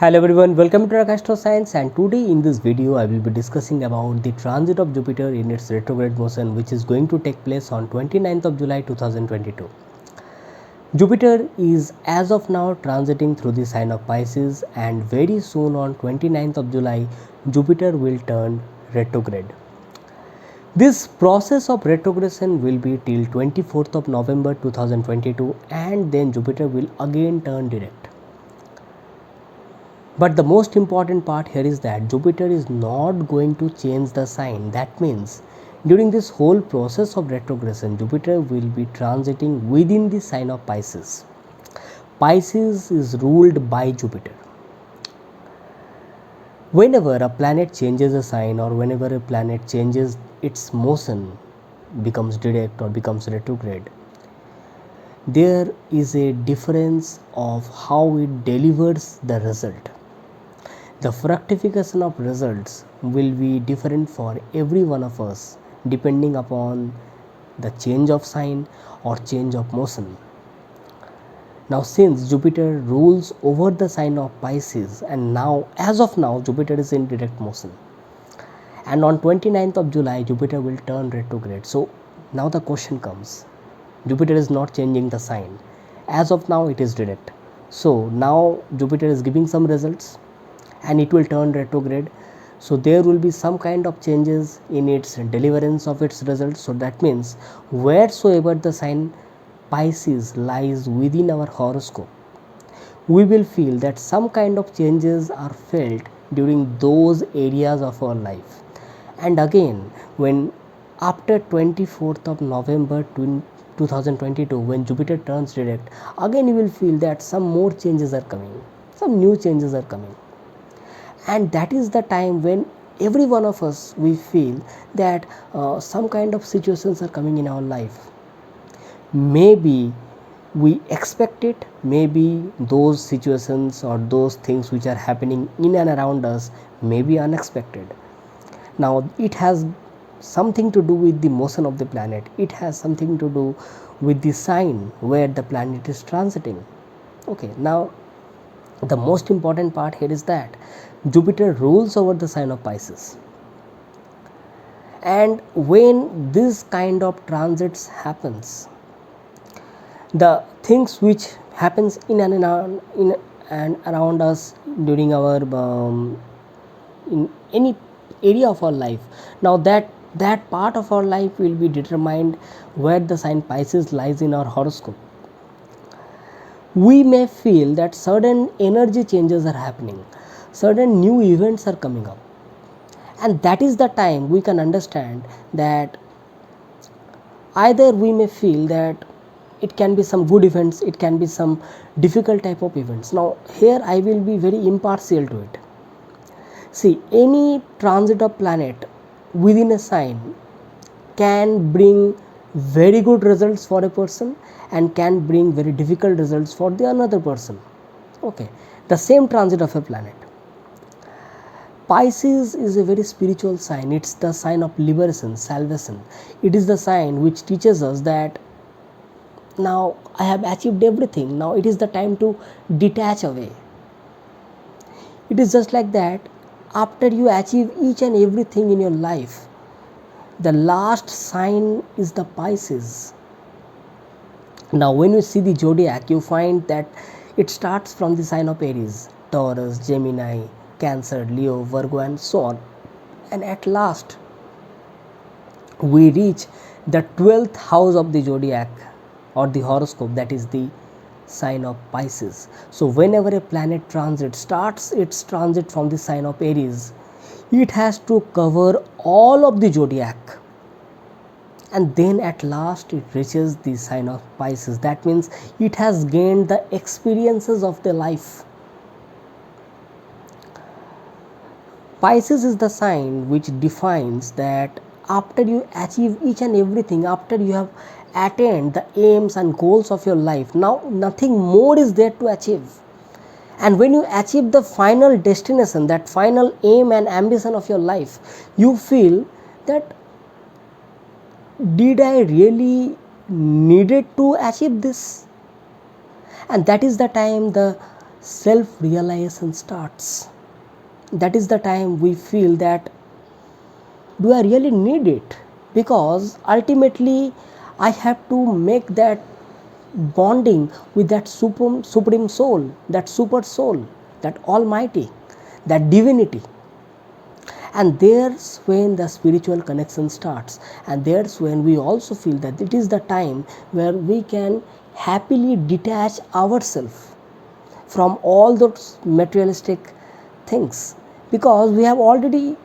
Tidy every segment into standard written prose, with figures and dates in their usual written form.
Hello everyone, welcome to Arka Astro Science, and today in this video I will be discussing about the transit of Jupiter in its retrograde motion, which is going to take place on 29th of July 2022. Jupiter is as of now transiting through the sign of Pisces, and very soon on 29th of July Jupiter will turn retrograde. This process of retrogression will be till 24th of November 2022, and then Jupiter will again turn direct. But the most important part here is that Jupiter is not going to change the sign. That means during this whole process of retrogression, Jupiter will be transiting within the sign of Pisces. Pisces is ruled by Jupiter. Whenever a planet changes a sign, or whenever a planet changes its motion, becomes direct or becomes retrograde, there is a difference of how it delivers the result. The fructification of results will be different for every one of us depending upon the change of sign or change of motion. Now, since Jupiter rules over the sign of Pisces, and now as of now Jupiter is in direct motion, and on 29th of July Jupiter will turn retrograde. So now the question comes, Jupiter is not changing the sign. As of now it is direct. So now Jupiter is giving some results and it will turn retrograde. So there will be some kind of changes in its deliverance of its results. So that means wheresoever the sign Pisces lies within our horoscope, we will feel that some kind of changes are felt during those areas of our life. And again, when after 24th of November 2022, when Jupiter turns direct, again you will feel that some more changes are coming, some new changes are coming. And that is the time when every one of us, we feel that some kind of situations are coming in our life. Maybe we expect it, maybe those situations or those things which are happening in and around us may be unexpected. Now it has something to do with the motion of the planet, it has something to do with the sign where the planet is transiting. Okay, now the most important part here is that Jupiter rules over the sign of Pisces, and when this kind of transits happens, the things which happens in and around us during our in any area of our life, now that part of our life will be determined where the sign Pisces lies in our horoscope. We may feel that certain energy changes are happening, certain new events are coming up, and that is the time we can understand that either we may feel that it can be some good events, it can be some difficult type of events. Now here I will be very impartial to it. See, any transit of planet within a sign can bring very good results for a person and can bring very difficult results for the another person. Okay, the same transit of a planet. Pisces is a very spiritual sign. It's the sign of liberation, salvation. It is the sign which teaches us that now I have achieved everything, now it is the time to detach away. It is just like that, after you achieve each and everything in your life, the last sign is the Pisces. Now when you see the zodiac, you find that it starts from the sign of Aries, Taurus, Gemini, Cancer, Leo, Virgo, and so on, and at last we reach the 12th house of the zodiac or the horoscope, that is the sign of Pisces. So whenever a planet transit starts its transit from the sign of Aries, it has to cover all of the zodiac, and then at last it reaches the sign of Pisces. That means it has gained the experiences of the life. Pisces is the sign which defines that after you achieve each and everything, after you have attained the aims and goals of your life, now nothing more is there to achieve. And when you achieve the final destination, that final aim and ambition of your life, you feel that did I really needed to achieve this? And that is the time the self-realization starts. That is the time we feel that, do I really need it? Because ultimately I have to make that bonding with that supreme soul, that super soul, that almighty, that divinity. And there's when the spiritual connection starts, and there's when we also feel that it is the time where we can happily detach ourselves from all those materialistic things, because we have already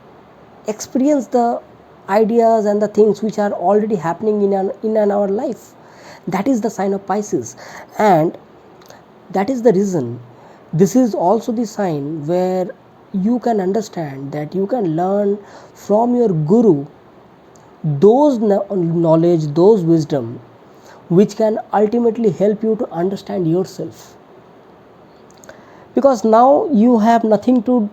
experienced the ideas and the things which are already happening in our life. That is the sign of Pisces, and that is the reason this is also the sign where you can understand that you can learn from your guru those knowledge, those wisdom which can ultimately help you to understand yourself. Because now you have nothing to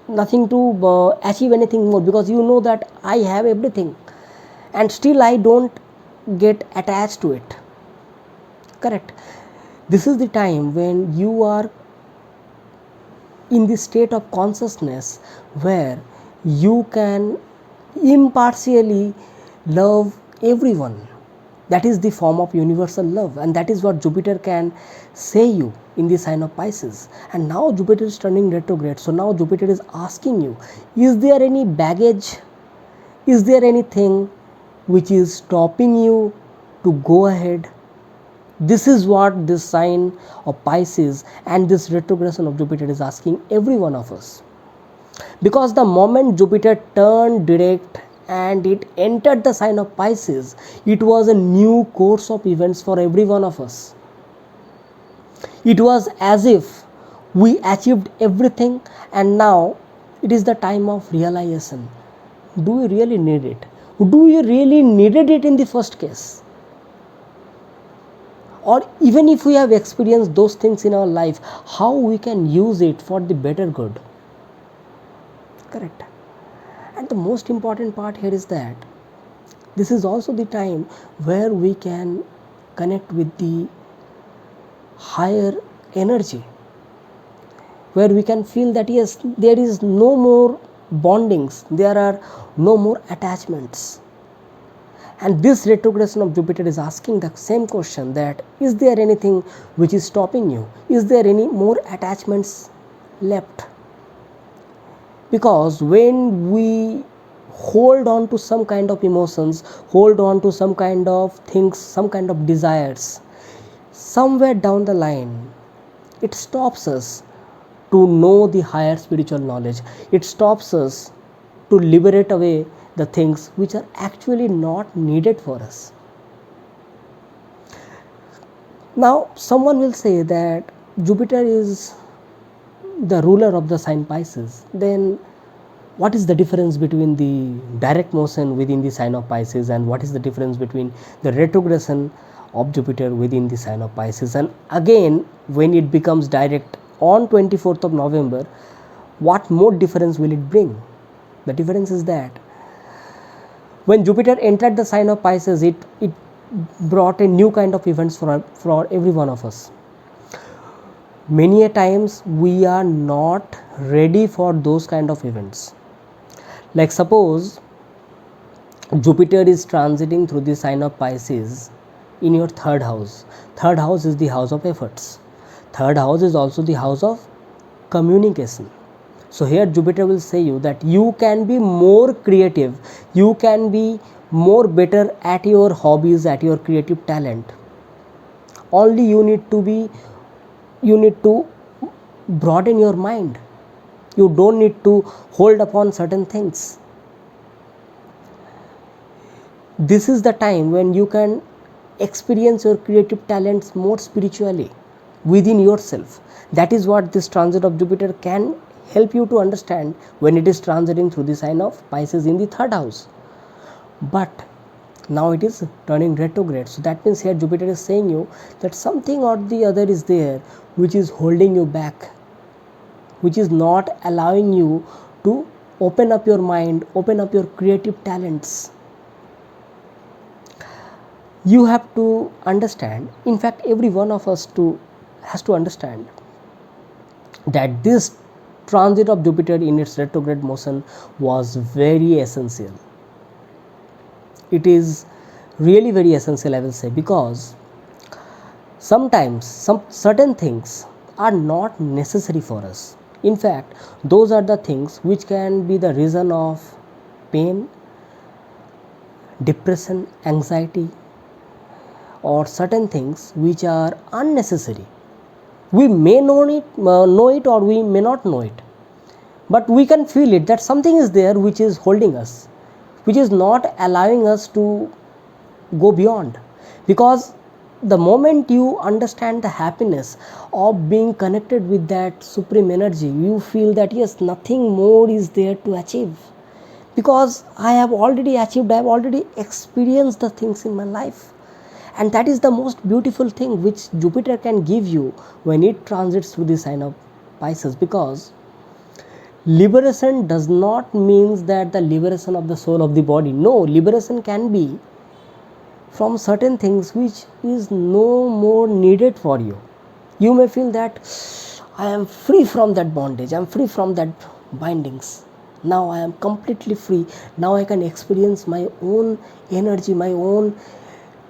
achieve anything more, because you know that I have everything and still I don't get attached to it. Correct. This is the time when you are in the state of consciousness where you can impartially love everyone. That is the form of universal love, and that is what Jupiter can say you in the sign of Pisces. And now Jupiter is turning retrograde, so now Jupiter is asking you, is there any baggage, is there anything which is stopping you to go ahead? This is what this sign of Pisces and this retrogression of Jupiter is asking every one of us. Because the moment Jupiter turned direct and it entered the sign of Pisces, it was a new course of events for every one of us. It was as if we achieved everything, and now it is the time of realization. Do we really need it? Do you really needed it in the first case? Or even if we have experienced those things in our life, how we can use it for the better good? Correct. And the most important part here is that this is also the time where we can connect with the higher energy, where we can feel that yes, there is no more bondings, there are no more attachments. And this retrogression of Jupiter is asking the same question, that is there anything which is stopping you? Is there any more attachments left? Because when we hold on to some kind of emotions, hold on to some kind of things, some kind of desires, somewhere down the line, it stops us to know the higher spiritual knowledge. It stops us to liberate away the things which are actually not needed for us. Now, someone will say that Jupiter is the ruler of the sign Pisces. Then what is the difference between the direct motion within the sign of Pisces, and what is the difference between the retrogression of Jupiter within the sign of Pisces? And again, when it becomes direct on 24th of November, what more difference will it bring? The difference is that when Jupiter entered the sign of Pisces, it brought a new kind of events for every one of us. Many a times we are not ready for those kind of events. Like suppose Jupiter is transiting through the sign of Pisces in your third house. Third house is the house of efforts. Third house is also the house of communication. So here Jupiter will say you that you can be more creative, you can be more better at your hobbies, at your creative talent. Only you need to broaden your mind. You don't need to hold upon certain things. This is the time when you can experience your creative talents more spiritually within yourself. That is what this transit of Jupiter can help you to understand when it is transiting through the sign of Pisces in the third house. But now it is turning retrograde, so that means here Jupiter is saying you that something or the other is there which is holding you back, which is not allowing you to open up your mind, open up your creative talents. You have to understand, in fact every one of us has to understand that this transit of Jupiter in its retrograde motion was very essential. It is really very essential, I will say, because sometimes some certain things are not necessary for us. In fact, those are the things which can be the reason of pain, depression, anxiety, or certain things which are unnecessary. We may know it or we may not know it, but we can feel it that something is there which is holding us, which is not allowing us to go beyond. Because the moment you understand the happiness of being connected with that supreme energy, you feel that yes, nothing more is there to achieve, because I have already achieved, I have already experienced the things in my life. And that is the most beautiful thing which Jupiter can give you when it transits through the sign of Pisces. Because liberation does not mean that the liberation of the soul of the body. No, liberation can be from certain things which is no more needed for you. You may feel that I am free from that bondage, I am free from that bindings. Now I am completely free. Now I can experience my own energy, my own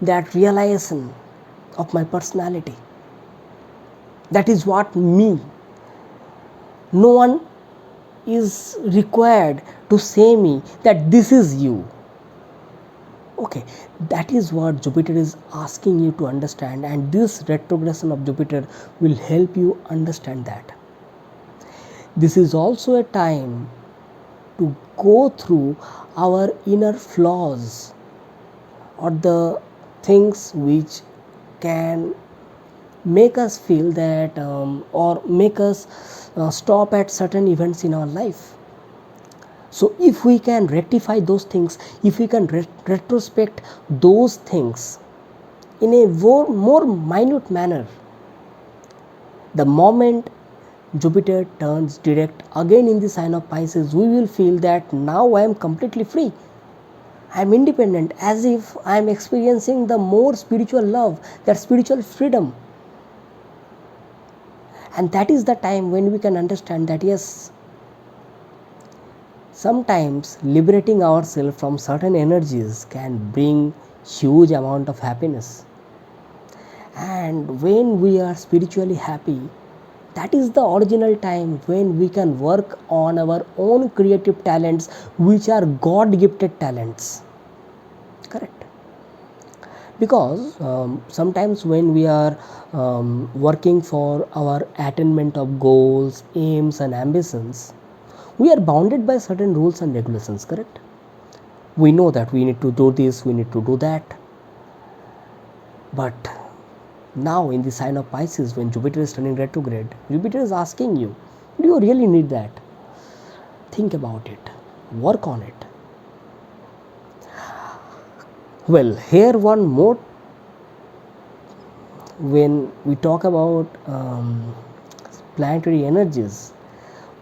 that realization of my personality. That is what me. No one is required to say me that this is you. Okay, that is what Jupiter is asking you to understand, and this retrogression of Jupiter will help you understand that. This is also a time to go through our inner flaws or the things which can make us feel that or make us stop at certain events in our life. So if we can rectify those things, if we can retrospect those things in a more minute manner, the moment Jupiter turns direct again in the sign of Pisces, we will feel that now I am completely free. I am independent, as if I am experiencing the more spiritual love, that spiritual freedom. And that is the time when we can understand that yes, sometimes liberating ourselves from certain energies can bring huge amount of happiness. And when we are spiritually happy, that is the original time when we can work on our own creative talents, which are God gifted talents. Correct. Because sometimes when we are working for our attainment of goals, aims and ambitions, we are bounded by certain rules and regulations. Correct. We know that we need to do this, we need to do that. But now in the sign of Pisces, when Jupiter is turning retrograde, Jupiter is asking you, do you really need that? Think about it, work on it. Well, here one more, when we talk about planetary energies,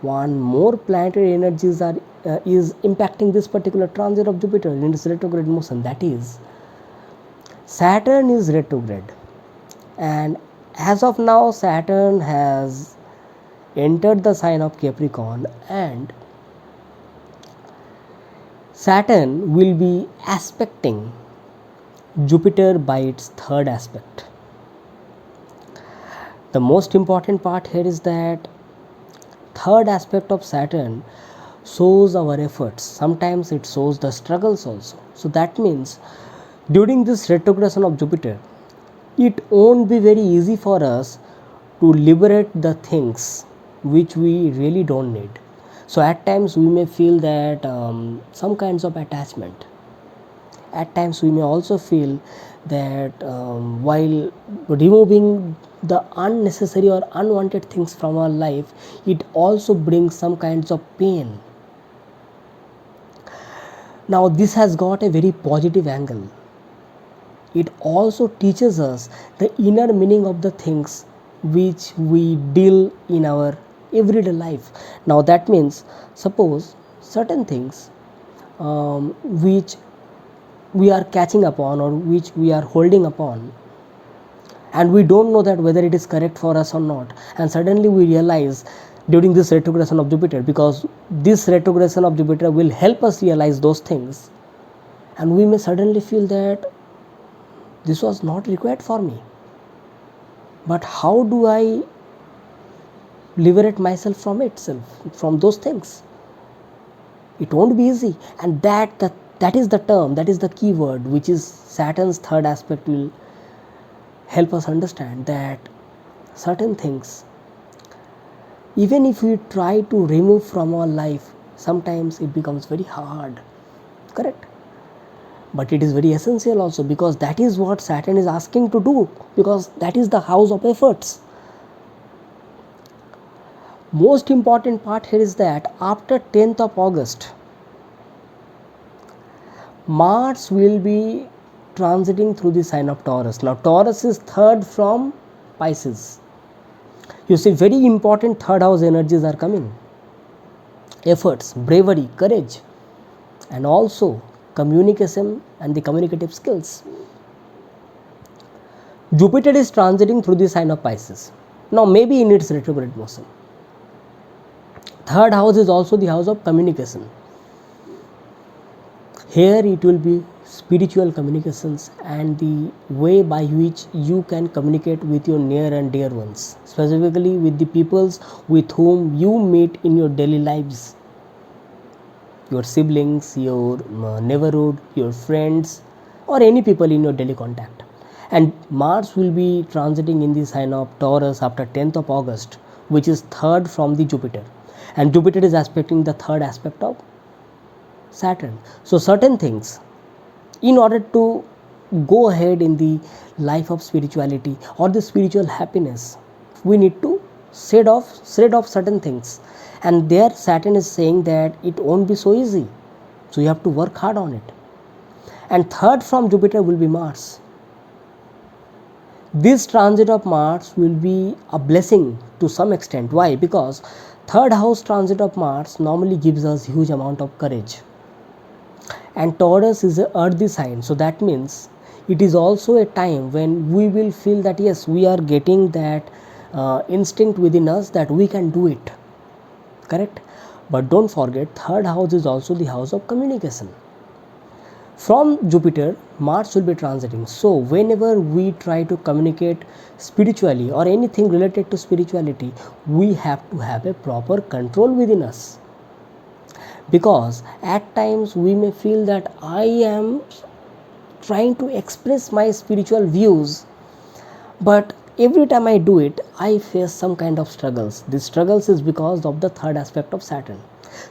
one more planetary energies is impacting this particular transit of Jupiter in its retrograde motion. That is, Saturn is retrograde, and as of now Saturn has entered the sign of Capricorn, and Saturn will be aspecting Jupiter by its third aspect. The most important part here is that third aspect of Saturn shows our efforts. Sometimes it shows the struggles also. So that means during this retrogression of Jupiter, it won't be very easy for us to liberate the things which we really don't need. So at times we may feel that some kinds of attachment. At times we may also feel that while removing the unnecessary or unwanted things from our life, it also brings some kinds of pain. Now this has got a very positive angle. It also teaches us the inner meaning of the things which we deal in our everyday life. Now that means, suppose certain things which we are catching upon or which we are holding upon, and we don't know that whether it is correct for us or not, and suddenly we realize during this retrogression of Jupiter, because this retrogression of Jupiter will help us realize those things, and we may suddenly feel that this was not required for me, but how do I liberate myself from itself, from those things? It won't be easy, and that is the term, that is the key word, which is Saturn's third aspect, will help us understand that certain things, even if we try to remove from our life, sometimes it becomes very hard, correct? But it is very essential also, because that is what Saturn is asking to do, because that is the house of efforts. Most important part here is that after 10th of August, Mars will be transiting through the sign of Taurus. Now Taurus is third from Pisces. You see, very important third house energies are coming. Efforts, bravery, courage, and also communication and the communicative skills. Jupiter is transiting through the sign of Pisces. Now maybe in its retrograde motion. Third house is also the house of communication. Here it will be spiritual communications and the way by which you can communicate with your near and dear ones, specifically with the peoples with whom you meet in your daily lives, your siblings, your neighborhood, your friends, or any people in your daily contact. And Mars will be transiting in the sign of Taurus after 10th of August, which is third from the Jupiter, and Jupiter is aspecting the third aspect of Saturn. So certain things, in order to go ahead in the life of spirituality or the spiritual happiness, we need to shred off certain things, and there Saturn is saying that it won't be so easy, so you have to work hard on it. And third from Jupiter will be Mars. This transit of Mars will be a blessing to some extent. Why? Because third house transit of Mars normally gives us huge amount of courage, and Taurus is an earthy sign, so that means it is also a time when we will feel that yes, we are getting that instinct within us that we can do it, correct? But don't forget, third house is also the house of communication. From Jupiter, Mars will be transiting, so whenever we try to communicate spiritually or anything related to spirituality, we have to have a proper control within us, because at times we may feel that I am trying to express my spiritual views, but every time I do it, I face some kind of struggles. These struggles is because of the third aspect of Saturn.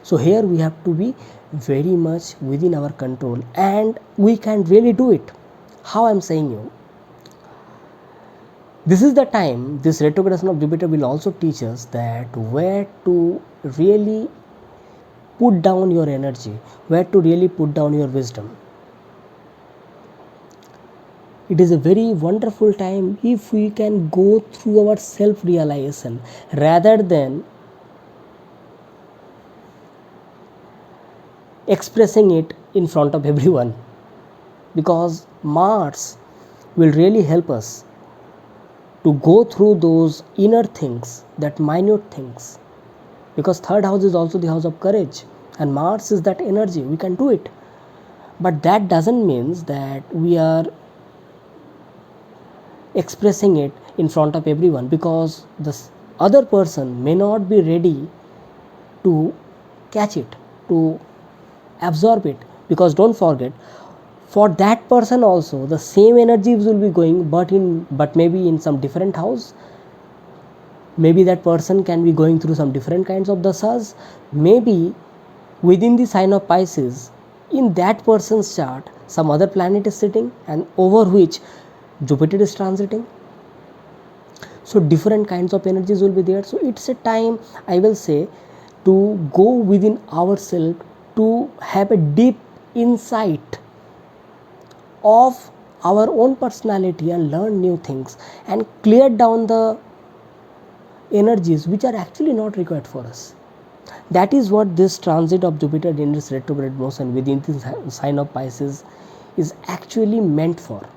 So here we have to be very much within our control, and we can really do it. How I am saying you, this is the time, this retrogression of Jupiter will also teach us that where to really put down your energy, where to really put down your wisdom. It is a very wonderful time if we can go through our self-realization rather than expressing it in front of everyone, because Mars will really help us to go through those inner things, that minute things, because third house is also the house of courage, and Mars is that energy, we can do it. But that doesn't mean that we are expressing it in front of everyone, because the other person may not be ready to catch it, to absorb it, because don't forget, for that person also the same energies will be going, but maybe in some different house. Maybe that person can be going through some different kinds of dasas, maybe within the sign of Pisces, in that person's chart some other planet is sitting and over which Jupiter is transiting. So different kinds of energies will be there. So it's a time, I will say, to go within ourselves, to have a deep insight of our own personality and learn new things and clear down the energies which are actually not required for us. That is what this transit of Jupiter in its retrograde motion within the sign of Pisces is actually meant for.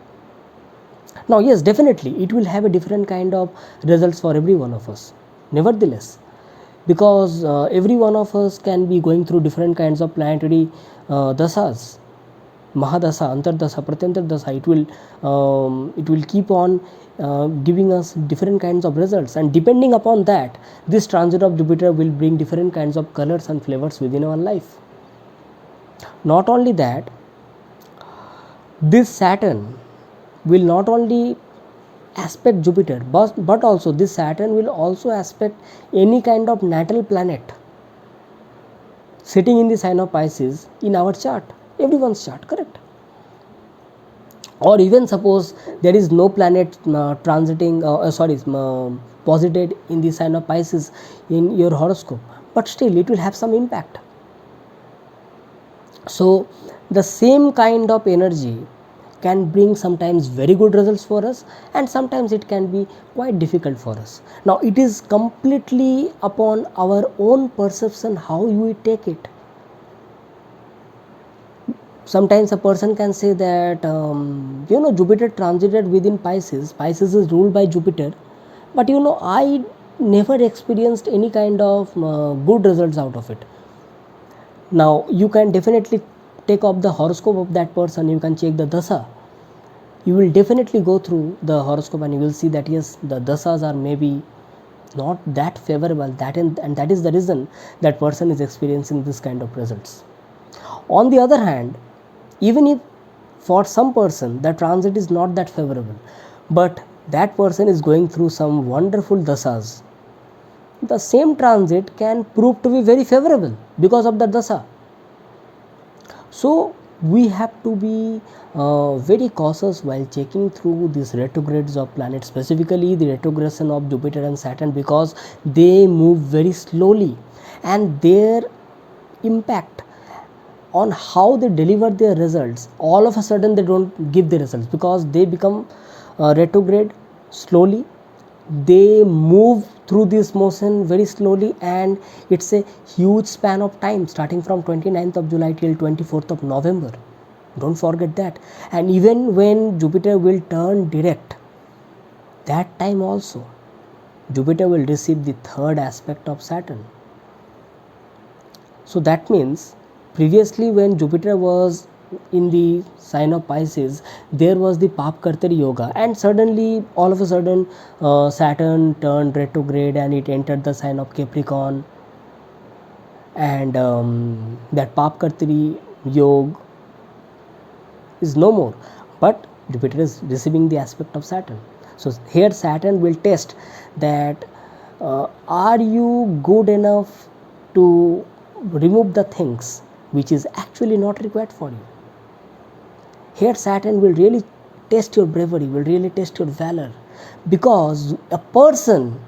Now yes, definitely it will have a different kind of results for every one of us, nevertheless, because every one of us can be going through different kinds of planetary dasas, mahadasa, antardasa, pratyantardasa. It will keep on giving us different kinds of results, and depending upon that, this transit of Jupiter will bring different kinds of colors and flavors within our life. Not only that, this Saturn will not only aspect Jupiter, but also this Saturn will also aspect any kind of natal planet sitting in the sign of Pisces in our chart, everyone's chart, correct? Or even suppose there is no planet posited in the sign of Pisces in your horoscope, but still it will have some impact. So the same kind of energy can bring sometimes very good results for us, and sometimes it can be quite difficult for us. Now it is completely upon our own perception how we take it. Sometimes a person can say that Jupiter transited within Pisces. Pisces is ruled by Jupiter, but I never experienced any kind of good results out of it. Now you can definitely take up the horoscope of that person, you can check the dasa. You will definitely go through the horoscope and you will see that yes, the dasas are maybe not that favorable, and that is the reason that person is experiencing this kind of results. On the other hand, even if for some person the transit is not that favorable, but that person is going through some wonderful dasas, the same transit can prove to be very favorable because of the dasa. So we have to be very cautious while checking through these retrogrades of planets, specifically the retrogression of Jupiter and Saturn, because they move very slowly, and their impact on how they deliver their results, all of a sudden they don't give the results, because they become retrograde slowly. They move through this motion very slowly, and it's a huge span of time starting from 29th of July till 24th of November. Don't forget that. And even when Jupiter will turn direct, that time also Jupiter will receive the third aspect of Saturn. So that means previously when Jupiter was in the sign of Pisces, there was the Pap Kartari Yoga, and suddenly all of a sudden Saturn turned retrograde and it entered the sign of Capricorn, and that Pap Kartari Yoga is no more, but Jupiter is receiving the aspect of Saturn. So here Saturn will test that are you good enough to remove the things which is actually not required for you. Here Saturn will really test your bravery, will really test your valor, because a person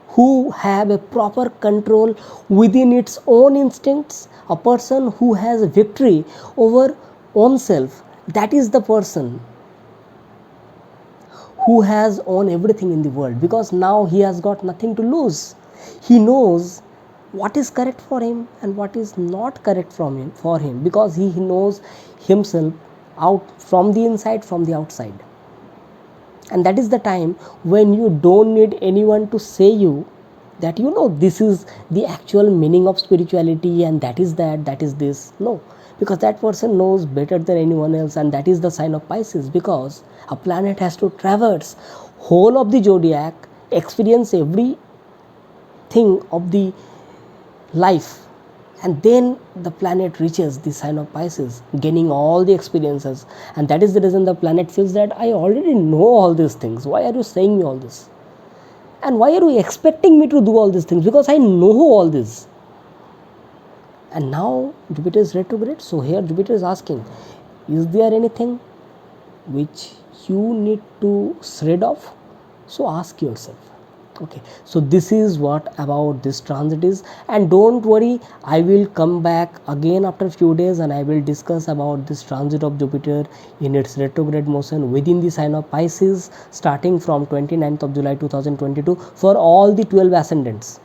who have a proper control within its own instincts, a person who has a victory over oneself, that is the person who has owned everything in the world, because now he has got nothing to lose. He knows what is correct for him and what is not correct for him, because he knows himself out from the inside, from the outside. And that is the time when you don't need anyone to say you that this is the actual meaning of spirituality, and that is this. No, because that person knows better than anyone else, and that is the sign of Pisces, because a planet has to traverse whole of the zodiac, experience everything of the life, and then the planet reaches the sign of Pisces, gaining all the experiences. And that is the reason the planet feels that I already know all these things, why are you saying me all this, and why are you expecting me to do all these things, because I know all this. And now Jupiter is retrograde, so here Jupiter is asking, is there anything which you need to shred off? So ask yourself. Okay, so this is what about this transit is. And don't worry, I will come back again after a few days and I will discuss about this transit of Jupiter in its retrograde motion within the sign of Pisces, starting from 29th of July 2022 for all the 12 ascendants.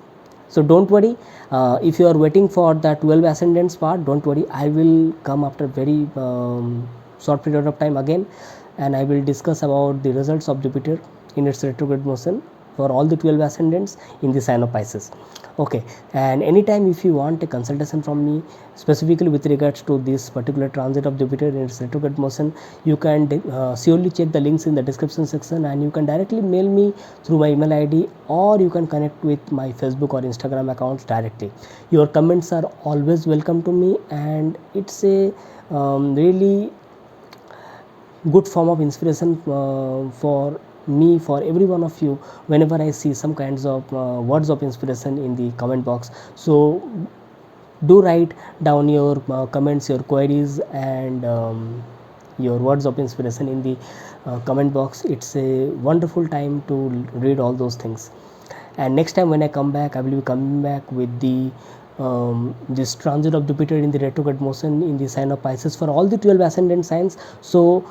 So don't worry, if you are waiting for the 12 ascendants part, don't worry, I will come after very short period of time again and I will discuss about the results of Jupiter in its retrograde motion for all the 12 ascendants in the sign of Pisces. Okay, and anytime if you want a consultation from me specifically with regards to this particular transit of Jupiter in its retrograde motion, you can surely check the links in the description section, and you can directly mail me through my email ID, or you can connect with my Facebook or Instagram accounts directly. Your comments are always welcome to me, and it's a really good form of inspiration for me, for every one of you, whenever I see some kinds of words of inspiration in the comment box. So do write down your comments, your queries, and your words of inspiration in the comment box. It's a wonderful time to read all those things. And next time when I come back, I will be coming back with the this transit of Jupiter in the retrograde motion in the sign of Pisces for all the 12 ascendant signs. So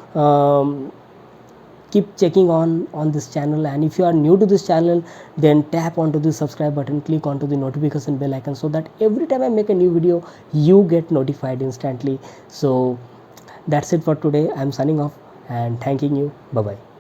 keep checking on this channel, and if you are new to this channel, then tap onto the subscribe button, click onto the notification bell icon, so that every time I make a new video you get notified instantly. So that's it for today. I'm signing off and thanking you. Bye bye.